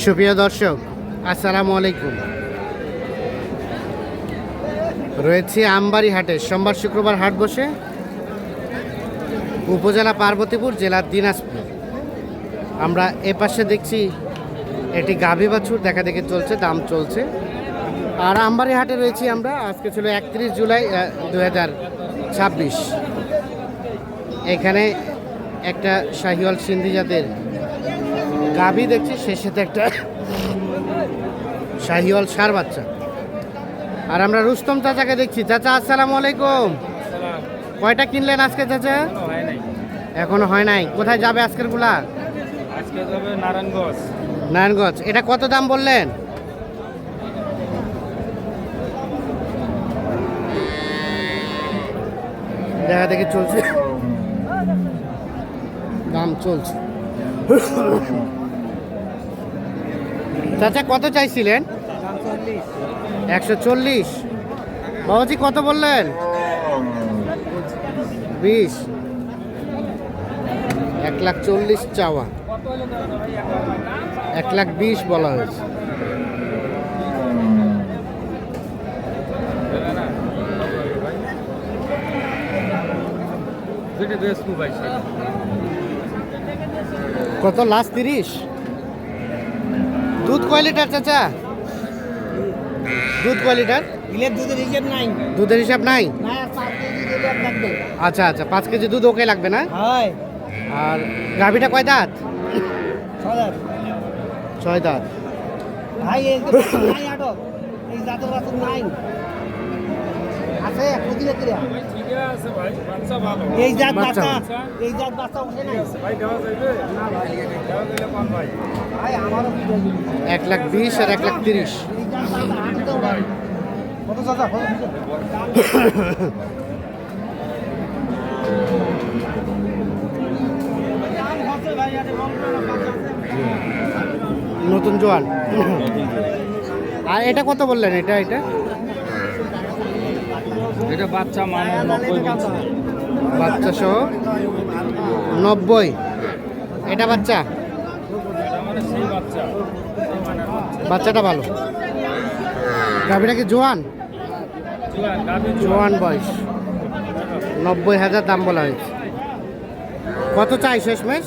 সুপ্রিয় দর্শক, আসসালামু আলাইকুম। রয়েছে আমবাড়ি হাটে। সোমবার শুক্রবার হাট বসে উপজেলা পার্বতীপুর, জেলার দিনাজপুর। আমরা এপাশে দেখছি এটি গাভী বাছুর দেখা দেখে চলছে, দাম চলছে। আর আমবাড়ি হাটে রয়েছি আমরা। আজকে ছিল 31 জুলাই 2026। এখানে একটা শাহিওয়াল সিন্ধি জাতের গাভী দেখছি, সে সাথে একটা শাহিওয়াল ষাঁড় বাচ্চা। আর আমরা রুস্তম চাচাকে দেখছি। চাচা আসসালামু আলাইকুম। কয়টা কিনলেন আজকে চাচা? এখনো হয় নাই। কোথায় যাবে আজকের গুলা? আজকে যাবে নারায়ণগঞ্জ। নারায়ণগঞ্জ। এটা কত দাম বললেন? দেখা দেখি চলছে, দাম চলছে। চাচা কত চাইছিলেন? 140। বাবাজি কত বললেন? 20। 1,40,000 চাওয়া, 1,20,000 বলা হয়েছে। কত লাস্ট? 30। দুধ কয় লিটার চাচা? দুধ কয় লিটার? দুধের হিসাব নাই। দুধের হিসাব নাই? না, 5 কেজি দুধ লাগবে। আচ্ছা আচ্ছা, 5 কেজি দুধ ওকে লাগবে না? হয়। আর গাভীটা কয় দাঁত? 6 দাঁত। ভাই এই যে নাই আটক, এই জাতের বাছুর নাই। আছে প্রতিটা কিরা। ঠিক আছে ভাই, বাচ্চা ভালো। এই জাত বাচ্চা। বাচ্চা, এই জাত বাচ্চা উঠে নাই। ভাই দেওয়া যাবে? না ভাই, দেওয়া দিলে কোন ভাই? ভাই আমারও কি দেবে? 1,20,000 আর 1,30,000। এই জাত বাচ্চা আনতে ভাই। কত চাচা? নতুন জোয়ান। আর এটা কত বললেন? এটা এটা বাচ্চা মানে 90 বছর। বাচ্চা সহ 90। এটা বাচ্চা? এটা মানে সেই বাচ্চা, সেই মানের বাচ্চা। বাচ্চাটা ভালো। গাভীটা কি জোয়ান? জোয়ান বয়স। 90,000 দাম বলা হয়েছে। কত চাই শেষমেশ?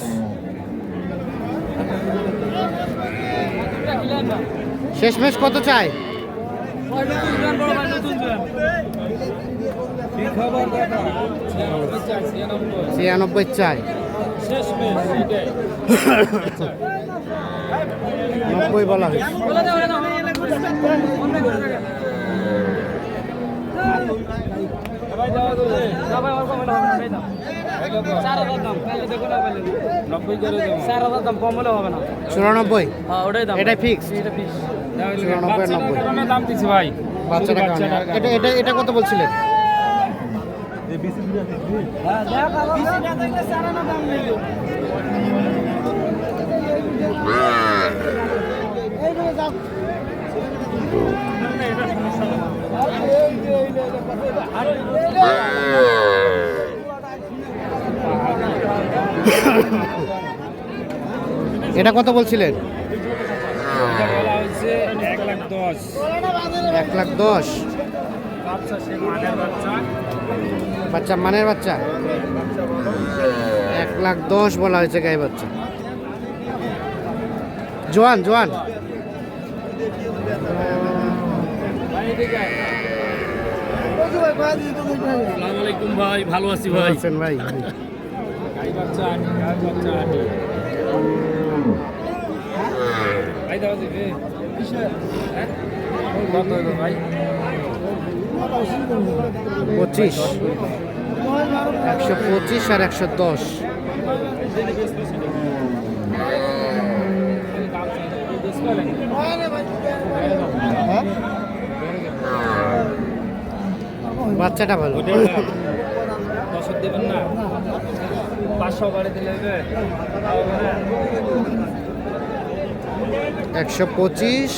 শেষমেশ কত চাই? 96 চাই। 90 বলা হয়েছে। চুরানব্বই। এটাই ফিক্স? 94, 90 দাম দিচ্ছি ভাই। বাচ্চাটা কারণে। এটা এটা এটা কত বলছিলেন? এটা কত বলছিলেন? এটা বলা হচ্ছে 1,10,000। 1,10,000। বাচ্চা সে মানের বাচ্চা। বাচ্চা মানের বাচ্চা। 1,10,000 বলা হয়েছে গাই বাচ্চা। জোয়ান জোয়ান। আসসালামু আলাইকুম ভাই, ভালো আছি ভালো ভাই। আছেন ভাই? গাই বাচ্চা আনি, গাই বাচ্চা আনি। ভাই দাও দিবে। হ্যাঁ? কত হলো ভাই? 25। 125 আর 110। বাচ্চাটা ভালো। 10 দেবেন না? 500 বাড়ি দিলে হবে? 125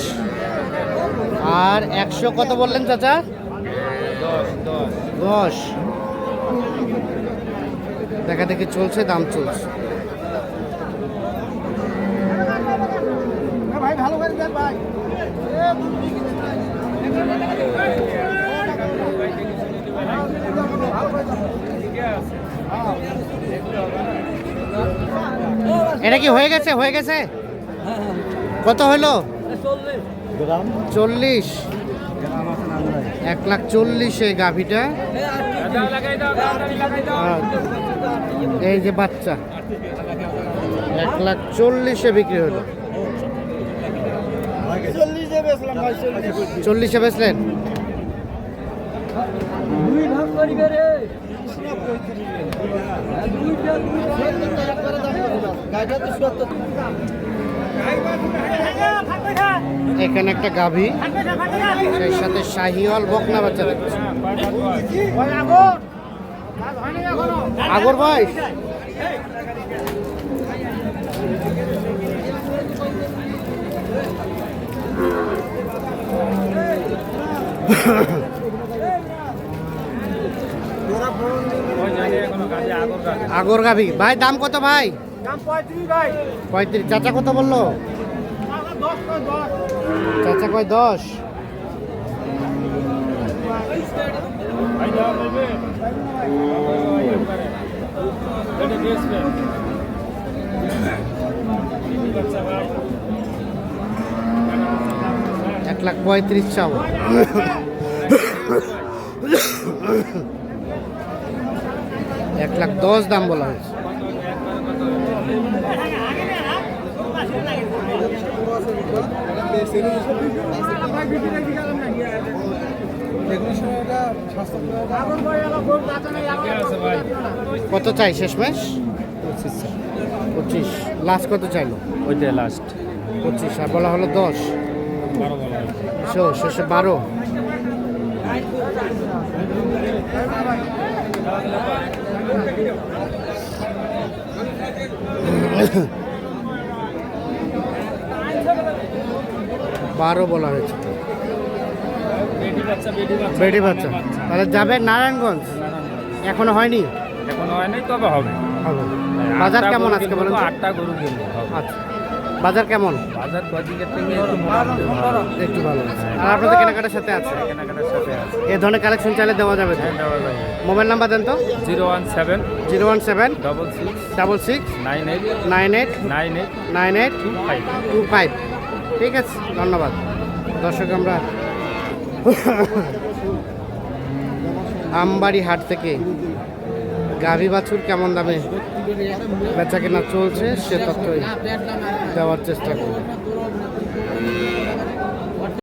আর 100 কত বললেন চাচা? 10। দেখা দেখি চলছে, দাম চলছে। ভাই ভালো এটা কি হয়ে গেছে হয়ে গেছে? কত হলো? 40। 1,40,000 এই গাভিটা। আর এই যে বাচ্চা 1,40,000 বিক্রি হলো। 40-এ বেচলেন? এখানে একটা গাভী, সেই সাথে শাহিওয়াল বকনা বাচ্চা দেখছি। আগর বয়স আগর গাভী। ভাই দাম কত ভাই? 35। চাচা কত বললো? চাচা কয় 10। এক লাখ 35 চাবো। 1,10,000 দাম বলা হয়েছে। কত চাই শেষমেশ? 25। লাস্ট কত চাইলো? ওইটাই লাস্ট 25 আর বলা হলো 10। শেষে 12। বলা হয়েছে। বেডি বাচ্চা। তাহলে যাবে নারায়ণগঞ্জ? এখনো হয়নি? এখনো হয়নি, তবে হবে। হবে। বাজার কেমন আজকে বলেন তো? 8টা গরু কিনবো। আচ্ছা, বাজার কেমন? বাজার কদিকের থেকে একটু মোটামুটি ভালো। একটু ভালো আছে। আর আপনাদের কেনাকাটার সাথে আছে? কেনাকাটার সাথে আছে। এই ধরনের কালেকশন চাইলে দেওয়া যাবে তো? হ্যাঁ, দেওয়া যাবে। মোবাইল নাম্বার দেন তো। 017 017 66 66 98 98 98 98 25। 25। ঠিক আছে, ধন্যবাদ। দর্শক, আমরা আমবাড়ি হাট থেকে গাভী বাছুর কেমন দামে বেচা কেনা চলছে সে তথ্যই দেওয়ার চেষ্টা করব।